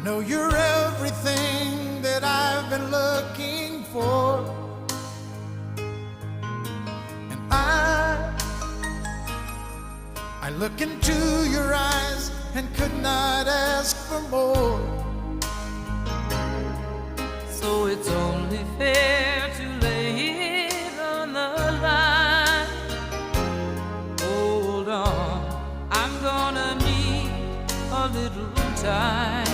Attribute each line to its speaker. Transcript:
Speaker 1: know you're everything that I've been looking for, and I look into your eyes and could not ask for more.
Speaker 2: So it's only fair to lay it on the line. Hold on, I'm gonna need a little time.